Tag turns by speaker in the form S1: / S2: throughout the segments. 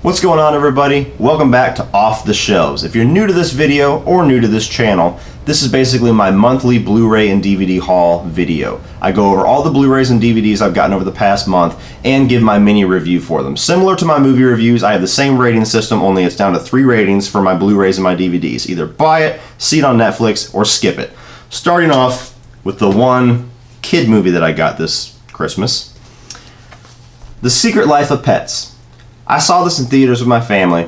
S1: What's going on, everybody? Welcome back to Off the Shelves. If you're new to this video or new to this channel, this is basically my monthly Blu-ray and DVD haul video. I go over all the Blu-rays and DVDs I've gotten over the past month and give my mini review for them. Similar to my movie reviews, I have the same rating system, only it's down to 3 ratings for my Blu-rays and my DVDs. Either buy it, see it on Netflix, or skip it. Starting off with the one kid movie that I got this Christmas, The Secret Life of Pets. I saw this in theaters with my family,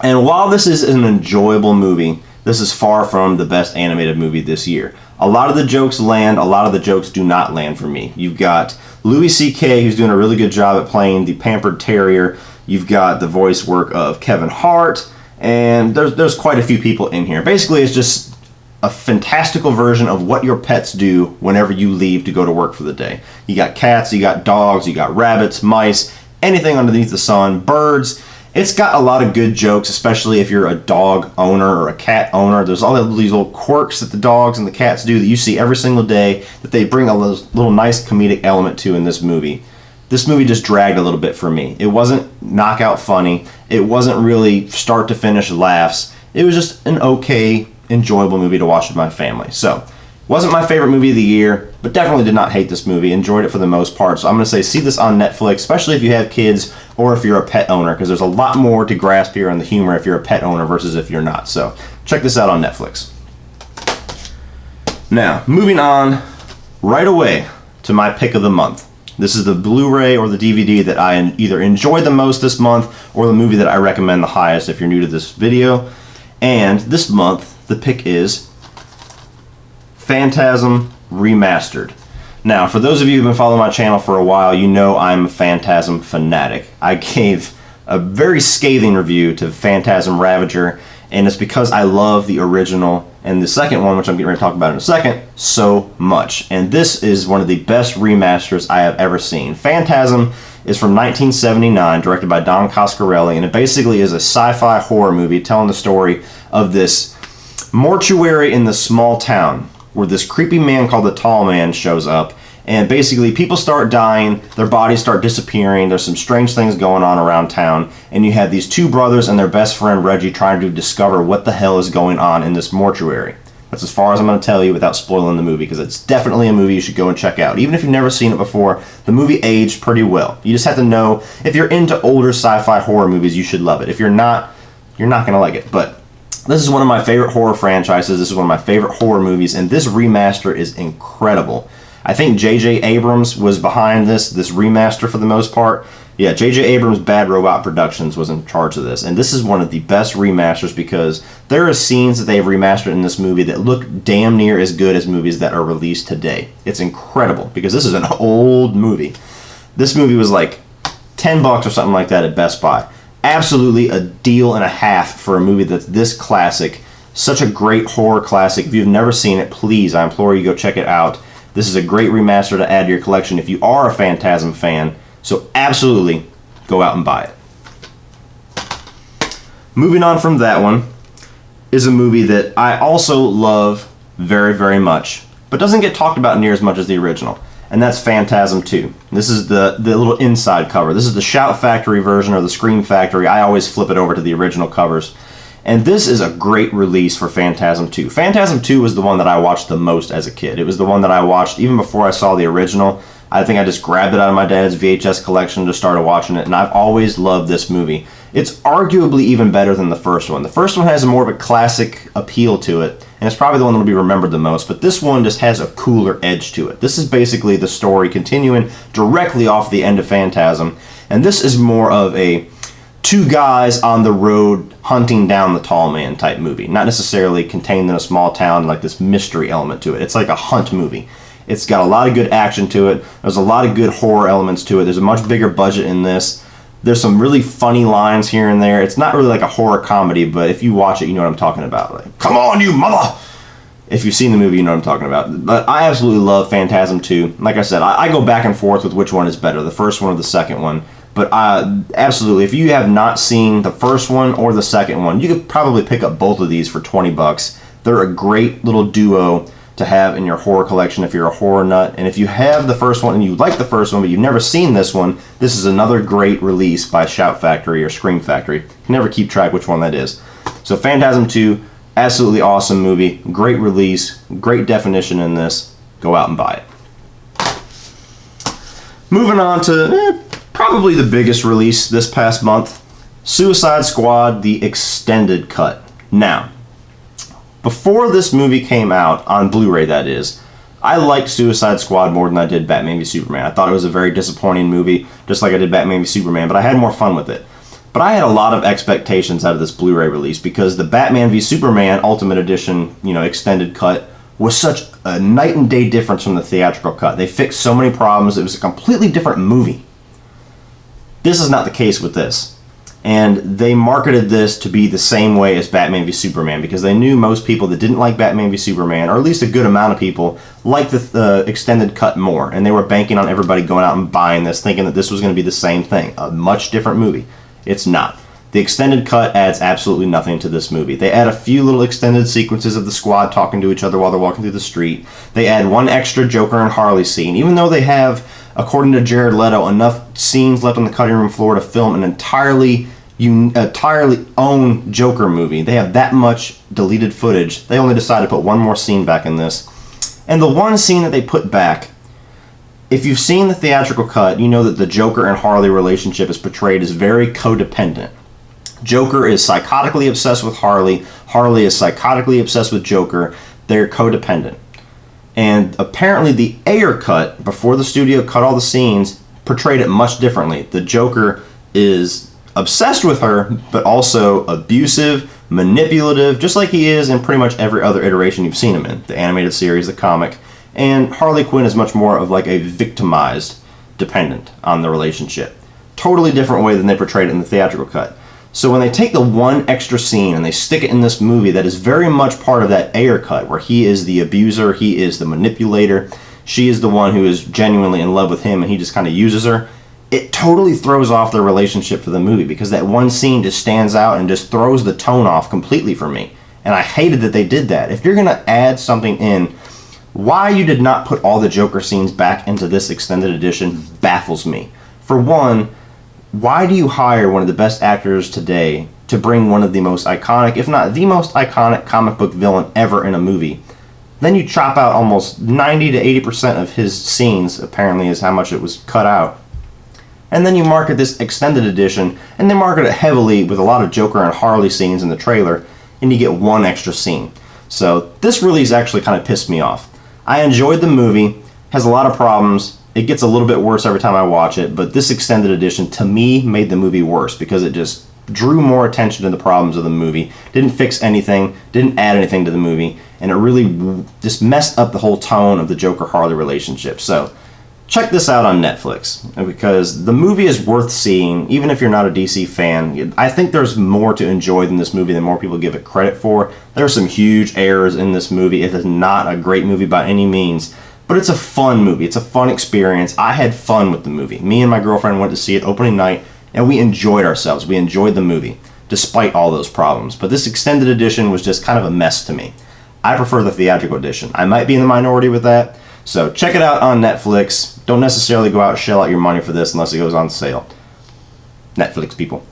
S1: and while this is an enjoyable movie, this is far from the best animated movie this year. A lot of the jokes land, a lot of the jokes do not land for me. You've got Louis C.K., who's doing a really good job at playing the pampered terrier. You've got the voice work of Kevin Hart, and there's quite a few people in here. Basically, it's just a fantastical version of what your pets do whenever you leave to go to work for the day. You got cats, you got dogs, you got rabbits, mice, anything underneath the sun, birds. It's got a lot of good jokes, especially if you're a dog owner or a cat owner. There's all these little quirks that the dogs and the cats do that you see every single day that they bring a little nice comedic element to in this movie. This movie just dragged a little bit for me. It wasn't knockout funny. It wasn't really start to finish laughs. It was just an okay, enjoyable movie to watch with my family. So, wasn't my favorite movie of the year, but definitely did not hate this movie. Enjoyed it for the most part. So I'm going to say see this on Netflix, especially if you have kids or if you're a pet owner, because there's a lot more to grasp here on the humor if you're a pet owner versus if you're not. So check this out on Netflix. Now, moving on right away to my pick of the month. This is the Blu-ray or the DVD that I either enjoyed the most this month or the movie that I recommend the highest if you're new to this video. And this month, the pick is Phantasm Remastered. Now, for those of you who've been following my channel for a while, you know I'm a Phantasm fanatic. I gave a very scathing review to Phantasm Ravager, and it's because I love the original and the second one, which I'm getting ready to talk about in a second, so much. And this is one of the best remasters I have ever seen. Phantasm is from 1979, directed by Don Coscarelli, and it basically is a sci-fi horror movie telling the story of this mortuary in this small town, where this creepy man called the Tall Man shows up, and basically people start dying, their bodies start disappearing, there's some strange things going on around town, and you have these two brothers and their best friend Reggie trying to discover what the hell is going on in this mortuary. That's as far as I'm going to tell you without spoiling the movie, because it's definitely a movie you should go and check out. Even if you've never seen it before, the movie aged pretty well. You just have to know, if you're into older sci-fi horror movies, you should love it. If you're not going to like it, but this is one of my favorite horror franchises. This is one of my favorite horror movies, and this remaster is incredible. I think J.J. Abrams was behind this remaster for the most part. Yeah, J.J. Abrams' Bad Robot Productions was in charge of this, and this is one of the best remasters because there are scenes that they have remastered in this movie that look damn near as good as movies that are released today. It's incredible because this is an old movie. This movie was like $10 or something like that at Best Buy. Absolutely a deal and a half for a movie that's this classic. Such a great horror classic. If you've never seen it, please, I implore you, go check it out. This is a great remaster to add to your collection if you are a Phantasm fan. So absolutely go out and buy it. Moving on from that one is a movie that I also love very, very much, but doesn't get talked about near as much as the original. And that's Phantasm II. This is the little inside cover. This is the Shout Factory version or the Scream Factory. I always flip it over to the original covers. And this is a great release for Phantasm II. Phantasm II was the one that I watched the most as a kid. It was the one that I watched even before I saw the original. I think I just grabbed it out of my dad's VHS collection and just started watching it, and I've always loved this movie. It's arguably even better than the first one. The first one has more of a classic appeal to it, and it's probably the one that will be remembered the most, but this one just has a cooler edge to it. This is basically the story continuing directly off the end of Phantasm, and this is more of a two guys on the road hunting down the Tall Man type movie, not necessarily contained in a small town, like this mystery element to it. It's like a hunt movie. It's got a lot of good action to it. There's a lot of good horror elements to it. There's a much bigger budget in this. There's some really funny lines here and there. It's not really like a horror comedy, but if you watch it, you know what I'm talking about. Like, come on, you mother! If you've seen the movie, you know what I'm talking about. But I absolutely love Phantasm II. Like I said, I go back and forth with which one is better, the first one or the second one. But absolutely, if you have not seen the first one or the second one, you could probably pick up both of these for $20. They're a great little duo to have in your horror collection if you're a horror nut. And if you have the first one and you like the first one but you've never seen this one, this is another great release by Shout Factory or Scream Factory. You can never keep track which one that is. So Phantasm II, absolutely awesome movie, great release, great definition in this. Go out and buy it. Moving on to probably the biggest release this past month, Suicide Squad, the extended cut. Now, before this movie came out, on Blu-ray that is, I liked Suicide Squad more than I did Batman v Superman. I thought it was a very disappointing movie, just like I did Batman v Superman, but I had more fun with it. But I had a lot of expectations out of this Blu-ray release because the Batman v Superman Ultimate Edition, extended cut was such a night and day difference from the theatrical cut. They fixed so many problems. It was a completely different movie. This is not the case with this. And they marketed this to be the same way as Batman v Superman because they knew most people that didn't like Batman v Superman, or at least a good amount of people, liked the extended cut more. And they were banking on everybody going out and buying this, thinking that this was going to be the same thing. A much different movie. It's not. The extended cut adds absolutely nothing to this movie. They add a few little extended sequences of the squad talking to each other while they're walking through the street. They add one extra Joker and Harley scene, even though they have, according to Jared Leto, enough scenes left on the cutting room floor to film an entirely own Joker movie. They have that much deleted footage. They only decided to put one more scene back in this. And the one scene that they put back, if you've seen the theatrical cut, you know that the Joker and Harley relationship is portrayed as very codependent. Joker is psychotically obsessed with Harley. Harley is psychotically obsessed with Joker. They're codependent. And apparently the Ayer cut, before the studio cut all the scenes, portrayed it much differently. The Joker is obsessed with her, but also abusive, manipulative, just like he is in pretty much every other iteration you've seen him in. The animated series, the comic. And Harley Quinn is much more of like a victimized dependent on the relationship. Totally different way than they portrayed it in the theatrical cut. So when they take the one extra scene and they stick it in this movie that is very much part of that Ayer cut, where he is the abuser, he is the manipulator, she is the one who is genuinely in love with him and he just kind of uses her, it totally throws off their relationship for the movie because that one scene just stands out and just throws the tone off completely for me. And I hated that they did that. If you're going to add something in, why you did not put all the Joker scenes back into this extended edition baffles me. For one, why do you hire one of the best actors today to bring one of the most iconic, if not the most iconic comic book villain ever in a movie? Then you chop out almost 90 to 80% of his scenes, apparently is how much it was cut out. And then you market this extended edition, and they market it heavily with a lot of Joker and Harley scenes in the trailer, and you get one extra scene. So this release actually kind of pissed me off. I enjoyed the movie, has a lot of problems. It gets a little bit worse every time I watch it, but this extended edition, to me, made the movie worse because it just drew more attention to the problems of the movie, didn't fix anything, didn't add anything to the movie, and it really just messed up the whole tone of the Joker-Harley relationship. So check this out on Netflix because the movie is worth seeing, even if you're not a DC fan. I think there's more to enjoy than this movie than more people give it credit for. There are some huge errors in this movie. It is not a great movie by any means. But it's a fun movie. It's a fun experience. I had fun with the movie. Me and my girlfriend went to see it opening night, and we enjoyed ourselves. We enjoyed the movie, despite all those problems. But this extended edition was just kind of a mess to me. I prefer the theatrical edition. I might be in the minority with that. So check it out on Netflix. Don't necessarily go out and shell out your money for this unless it goes on sale. Netflix people.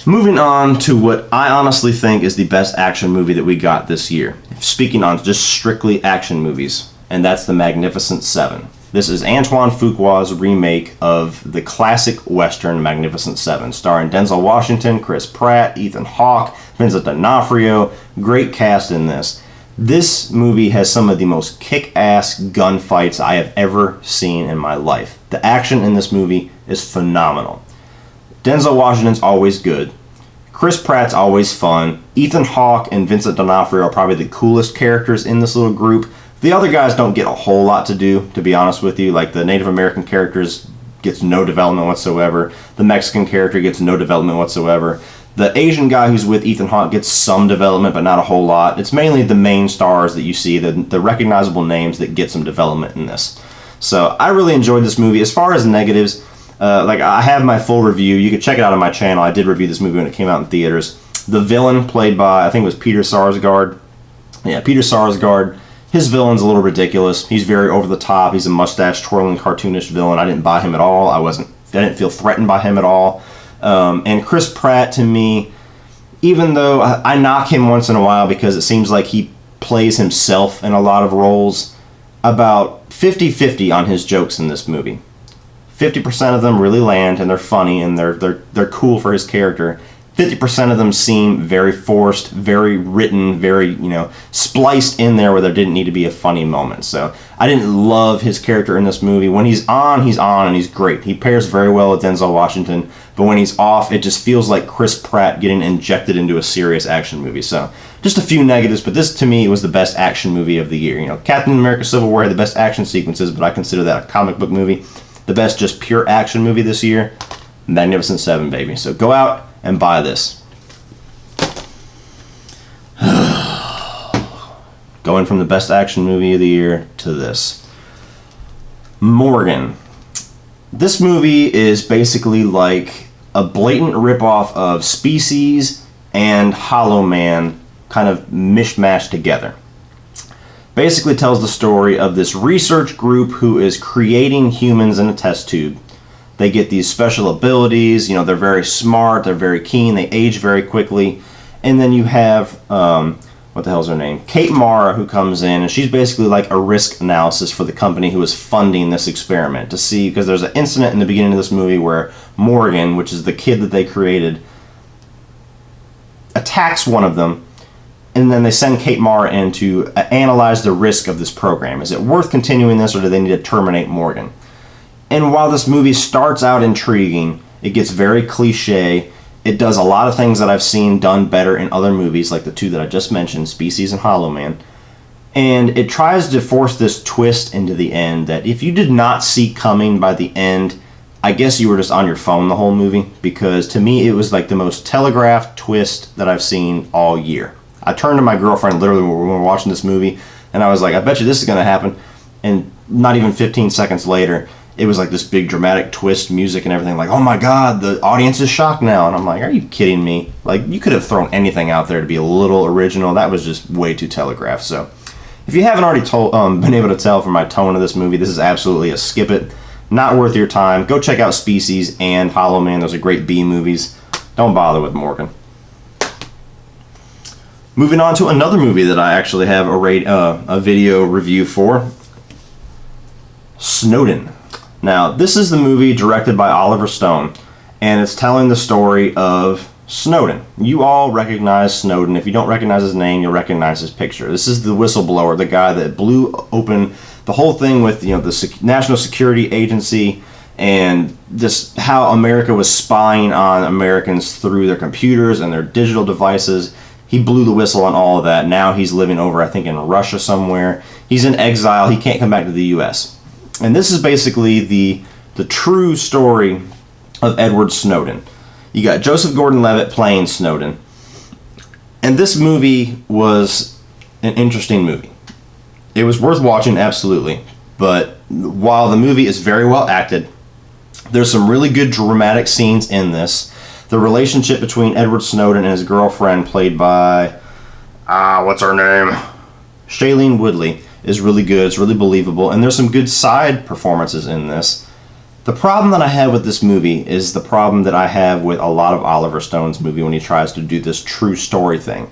S1: Moving on to what I honestly think is the best action movie that we got this year. Speaking on just strictly action movies, and that's The Magnificent Seven. This is Antoine Fuqua's remake of the classic Western Magnificent Seven, starring Denzel Washington, Chris Pratt, Ethan Hawke, Vincent D'Onofrio. Great cast in this. This movie has some of the most kick-ass gunfights I have ever seen in my life. The action in this movie is phenomenal. Denzel Washington's always good. Chris Pratt's always fun. Ethan Hawke and Vincent D'Onofrio are probably the coolest characters in this little group. The other guys don't get a whole lot to do, to be honest with you. Like the Native American characters gets no development whatsoever. The Mexican character gets no development whatsoever. The Asian guy who's with Ethan Hawke gets some development, but not a whole lot. It's mainly the main stars that you see, the recognizable names that get some development in this. So I really enjoyed this movie. As far as negatives, I have my full review. You can check it out on my channel. I did review this movie when it came out in theaters. The villain, played by, I think it was Peter Sarsgaard. Yeah, Peter Sarsgaard. His villain's a little ridiculous. He's very over the top. He's a mustache twirling, cartoonish villain. I didn't buy him at all. I didn't feel threatened by him at all. And Chris Pratt, to me, even though I knock him once in a while because it seems like he plays himself in a lot of roles, about 50-50 on his jokes in this movie. 50% of them really land and they're funny and they're cool for his character. 50% of them seem very forced, very written, very, spliced in there where there didn't need to be a funny moment. So I didn't love his character in this movie. When he's on and he's great. He pairs very well with Denzel Washington, but when he's off, it just feels like Chris Pratt getting injected into a serious action movie. So just a few negatives, but this to me was the best action movie of the year. Captain America Civil War had the best action sequences, but I consider that a comic book movie. The best just pure action movie this year, Magnificent Seven, baby. So go out and buy this. Going from the best action movie of the year to this. Morgan. This movie is basically like a blatant ripoff of Species and Hollow Man kind of mishmashed together. Basically tells the story of this research group who is creating humans in a test tube. They get these special abilities, they're very smart, they're very keen, they age very quickly. And then you have, what the hell's her name? Kate Mara, who comes in, and she's basically like a risk analysis for the company who is funding this experiment to see, because there's an incident in the beginning of this movie where Morgan, which is the kid that they created, attacks one of them, and then they send Kate Mara in to analyze the risk of this program. Is it worth continuing this, or do they need to terminate Morgan? And while this movie starts out intriguing, it gets very cliche. It does a lot of things that I've seen done better in other movies, like the two that I just mentioned, Species and Hollow Man. And it tries to force this twist into the end that if you did not see coming by the end, I guess you were just on your phone the whole movie, because to me it was like the most telegraphed twist that I've seen all year. I turned to my girlfriend literally when we were watching this movie, and I was like, I bet you this is going to happen. And not even 15 seconds later, it was like this big dramatic twist, music and everything, like, oh my god, the audience is shocked now. And I'm like, are you kidding me? Like, you could have thrown anything out there to be a little original. That was just way too telegraphed. So if you haven't already been able to tell from my tone of this movie, this is absolutely a skip it. Not worth your time. Go check out Species and Hollow Man. Those are great B movies. Don't bother with Morgan. Moving on to another movie that I actually have a video review for. Snowden. Now, this is the movie directed by Oliver Stone, and it's telling the story of Snowden. You all recognize Snowden. If you don't recognize his name, you'll recognize his picture. This is the whistleblower, the guy that blew open the whole thing with the National Security Agency and just how America was spying on Americans through their computers and their digital devices. He blew the whistle on all of that. Now he's living over, I think, in Russia somewhere. He's in exile. He can't come back to the U.S. And this is basically the true story of Edward Snowden. You got Joseph Gordon-Levitt playing Snowden. And this movie was an interesting movie. It was worth watching, absolutely. But while the movie is very well acted, there's some really good dramatic scenes in this. The relationship between Edward Snowden and his girlfriend, played by, what's her name? Shailene Woodley, is really good. It's really believable. And there's some good side performances in this. The problem that I have with this movie is the problem that I have with a lot of Oliver Stone's movie when he tries to do this true story thing.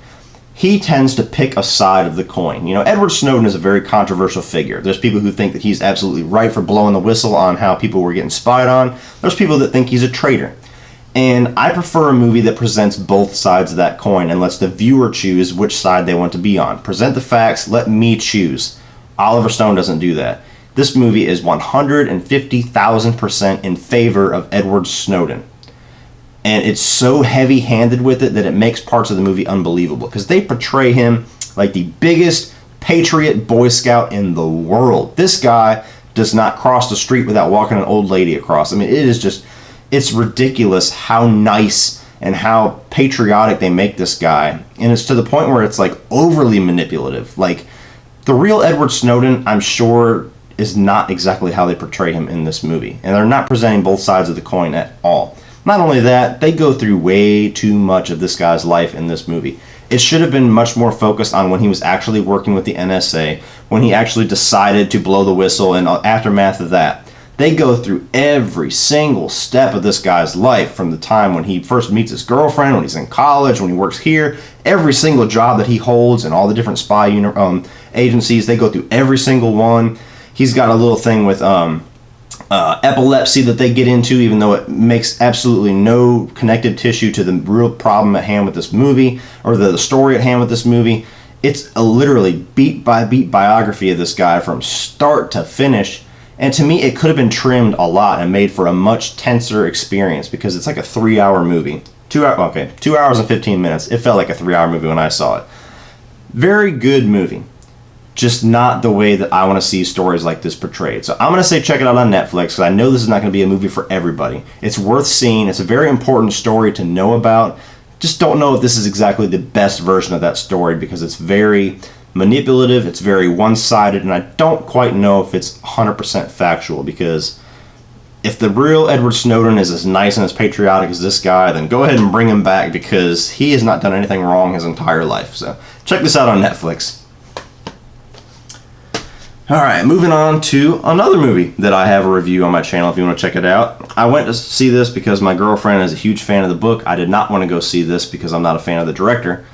S1: He tends to pick a side of the coin. Edward Snowden is a very controversial figure. There's people who think that he's absolutely right for blowing the whistle on how people were getting spied on. There's people that think he's a traitor. And I prefer a movie that presents both sides of that coin and lets the viewer choose which side they want to be on. Present the facts, let me choose. Oliver Stone doesn't do that. This movie is 150,000% in favor of Edward Snowden. And it's so heavy-handed with it that it makes parts of the movie unbelievable, because they portray him like the biggest patriot Boy Scout in the world. This guy does not cross the street without walking an old lady across. I mean, it's ridiculous how nice and how patriotic they make this guy. And it's to the point where it's like overly manipulative. Like, the real Edward Snowden, I'm sure, is not exactly how they portray him in this movie. And they're not presenting both sides of the coin at all. Not only that, they go through way too much of this guy's life in this movie. It should have been much more focused on when he was actually working with the NSA, when he actually decided to blow the whistle, and aftermath of that. They go through every single step of this guy's life, from the time when he first meets his girlfriend, when he's in college, when he works here, every single job that he holds, and all the different spy agencies. They go through every single one. He's got a little thing with epilepsy that they get into, even though it makes absolutely no connective tissue to the real problem at hand with this movie, or the story at hand with this movie. It's a literally beat by beat biography of this guy from start to finish. And to me, it could have been trimmed a lot and made for a much tenser experience, because it's like a 3-hour movie. 2 hours and 15 minutes. It felt like a 3-hour movie when I saw it. Very good movie. Just not the way that I want to see stories like this portrayed. So I'm going to say check it out on Netflix, because I know this is not going to be a movie for everybody. It's worth seeing. It's a very important story to know about. Just don't know if this is exactly the best version of that story, because it's very manipulative, it's very one-sided, and I don't quite know if it's 100% factual, because if the real Edward Snowden is as nice and as patriotic as this guy, then go ahead and bring him back, because he has not done anything wrong his entire life. So check this out on Netflix. Alright, moving on to another movie that I have a review on my channel if you want to check it out. I went to see this because my girlfriend is a huge fan of the book. I did not want to go see this because I'm not a fan of the director.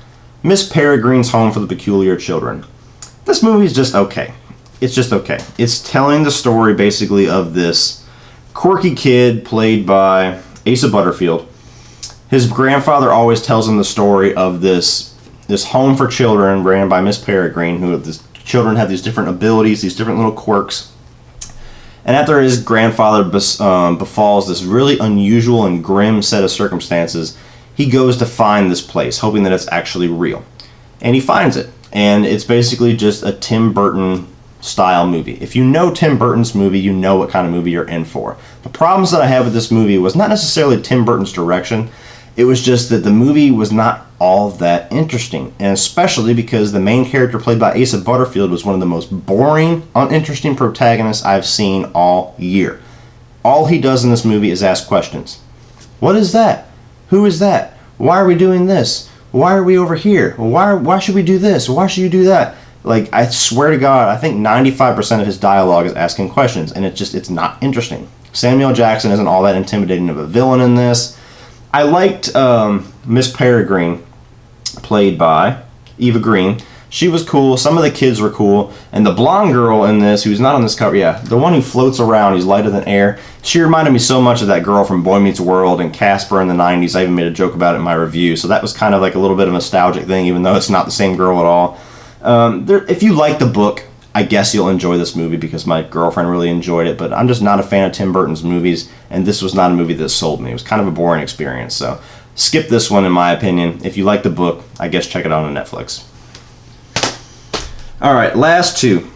S1: Miss Peregrine's Home for the Peculiar Children. This movie is just okay. It's just okay. It's telling the story basically of this quirky kid played by Asa Butterfield. His grandfather always tells him the story of this home for children ran by Miss Peregrine, who the children have these different abilities, these different little quirks. And after his grandfather befalls this really unusual and grim set of circumstances, he goes to find this place, hoping that it's actually real. And he finds it. And it's basically just a Tim Burton style movie. If you know Tim Burton's movie, you know what kind of movie you're in for. The problems that I had with this movie was not necessarily Tim Burton's direction. It was just that the movie was not all that interesting. And especially because the main character played by Asa Butterfield was one of the most boring, uninteresting protagonists I've seen all year. All he does in this movie is ask questions. What is that? Who is that? Why are we doing this? Why are we over here? Why should we do this? Why should you do that? Like, I swear to God, I think 95% of his dialogue is asking questions, and it's not interesting. Samuel Jackson isn't all that intimidating of a villain in this. I liked Miss Peregrine, played by Eva Green. She was cool. Some of the kids were cool. And the blonde girl in this, who's not on this cover, the one who floats around, who's lighter than air, she reminded me so much of that girl from Boy Meets World and Casper in the 90s. I even made a joke about it in my review. So that was kind of like a little bit of a nostalgic thing, even though it's not the same girl at all. If you like the book, I guess you'll enjoy this movie, because my girlfriend really enjoyed it. But I'm just not a fan of Tim Burton's movies, and this was not a movie that sold me. It was kind of a boring experience. So skip this one, in my opinion. If you like the book, I guess check it out on Netflix. Alright, last two.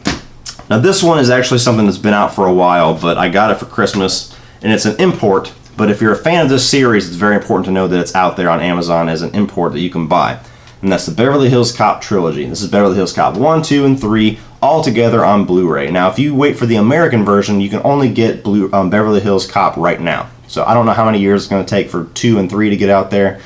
S1: Now this one is actually something that's been out for a while, but I got it for Christmas, and it's an import. But if you're a fan of this series, it's very important to know that it's out there on Amazon as an import that you can buy. And that's the Beverly Hills Cop Trilogy. This is Beverly Hills Cop 1, 2, and 3, all together on Blu-ray. Now, if you wait for the American version, you can only get Beverly Hills Cop right now. So I don't know how many years it's going to take for 2 and 3 to get out there.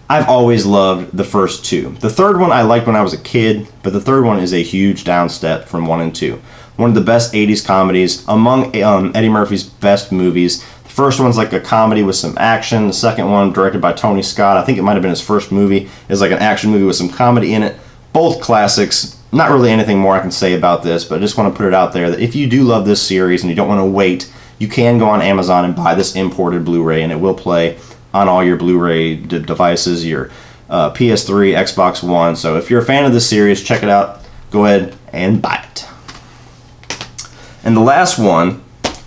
S1: I've always loved the first two. The third one I liked when I was a kid, but the third one is a huge downstep from 1 and 2. One of the best 80s comedies, among Eddie Murphy's best movies. The first one's like a comedy with some action. The second one, directed by Tony Scott, I think it might have been his first movie, is like an action movie with some comedy in it. Both classics. Not really anything more I can say about this, but I just want to put it out there that if you do love this series and you don't want to wait, you can go on Amazon and buy this imported Blu-ray, and it will play on all your Blu-ray devices, your PS3, Xbox One. So if you're a fan of this series, check it out. Go ahead and buy it. And the last one,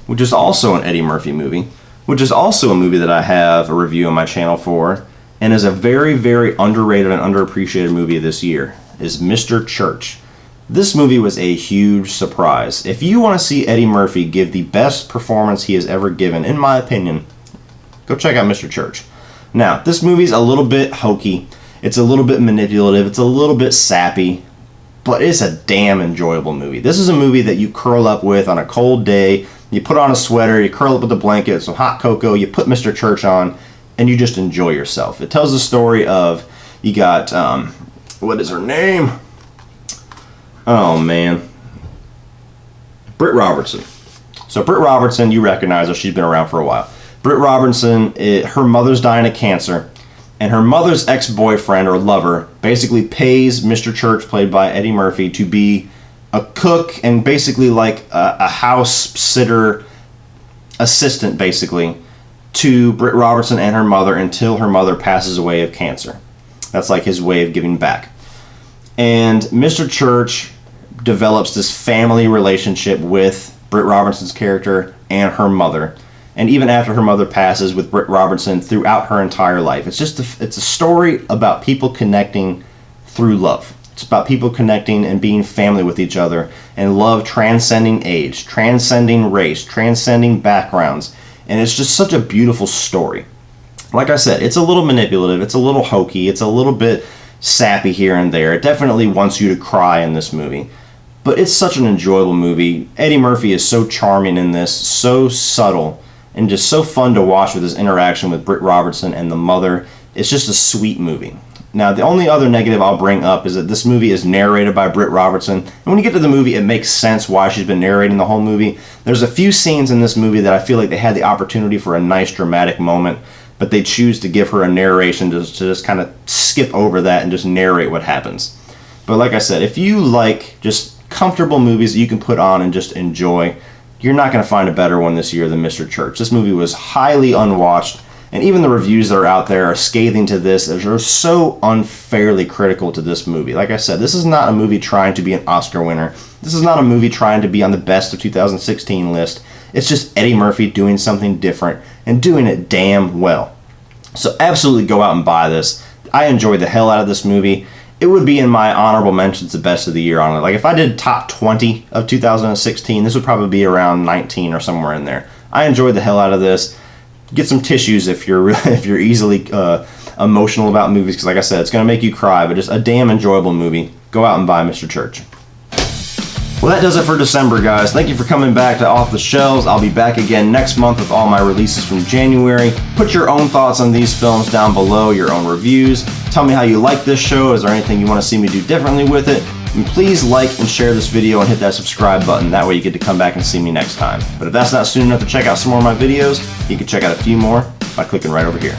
S1: which is also an Eddie Murphy movie, which is also a movie that I have a review on my channel for, and is a very, very underrated and underappreciated movie of this year, is Mr. Church. This movie was a huge surprise. If you want to see Eddie Murphy give the best performance he has ever given, in my opinion, go check out Mr. Church. Now, this movie's a little bit hokey. It's a little bit manipulative. It's a little bit sappy. But it's a damn enjoyable movie. This is a movie that you curl up with on a cold day. You put on a sweater. You curl up with a blanket, some hot cocoa. You put Mr. Church on. and you just enjoy yourself. It tells the story of, you got, what is her name? Oh man, Britt Robertson. So Britt Robertson, you recognize her, she's been around for a while. Britt Robertson, her mother's dying of cancer, and her mother's ex-boyfriend or lover basically pays Mr. Church, played by Eddie Murphy, to be a cook and basically like a house sitter assistant, basically, to Britt Robertson and her mother until her mother passes away of cancer. That's like his way of giving back. And Mr. Church develops this family relationship with Britt Robertson's character and her mother. And even after her mother passes, with Britt Robertson throughout her entire life. It's a story about people connecting through love. It's about people connecting and being family with each other, and love transcending age, transcending race, transcending backgrounds. And it's just such a beautiful story. Like I said, it's a little manipulative, it's a little hokey, it's a little bit sappy here and there. It definitely wants you to cry in this movie. But it's such an enjoyable movie. Eddie Murphy is so charming in this, so subtle, and just so fun to watch with his interaction with Britt Robertson and the mother. It's just a sweet movie. Now, the only other negative I'll bring up is that this movie is narrated by Britt Robertson. And when you get to the movie, it makes sense why she's been narrating the whole movie. There's a few scenes in this movie that I feel like they had the opportunity for a nice dramatic moment, but they choose to give her a narration to just kind of skip over that and just narrate what happens. But like I said, if you like just comfortable movies that you can put on and just enjoy, you're not going to find a better one this year than Mr. Church. This movie was highly unwatched, and even the reviews that are out there are scathing to this. They're so unfairly critical to this movie. Like I said, this is not a movie trying to be an Oscar winner. This is not a movie trying to be on the best of 2016 list. It's just Eddie Murphy doing something different and doing it damn well. So absolutely go out and buy this. I enjoyed the hell out of this movie. It would be in my honorable mentions, the best of the year on it. Like if I did top 20 of 2016, this would probably be around 19 or somewhere in there. I enjoyed the hell out of this. Get some tissues if you're easily emotional about movies, because like I said, it's going to make you cry, but just a damn enjoyable movie. Go out and buy Mr. Church. Well, that does it for December, guys. Thank you for coming back to Off the Shelves. I'll be back again next month with all my releases from January. Put your own thoughts on these films down below, your own reviews. Tell me how you like this show. Is there anything you want to see me do differently with it? And please like and share this video and hit that subscribe button. That way you get to come back and see me next time. But if that's not soon enough to check out some more of my videos, you can check out a few more by clicking right over here.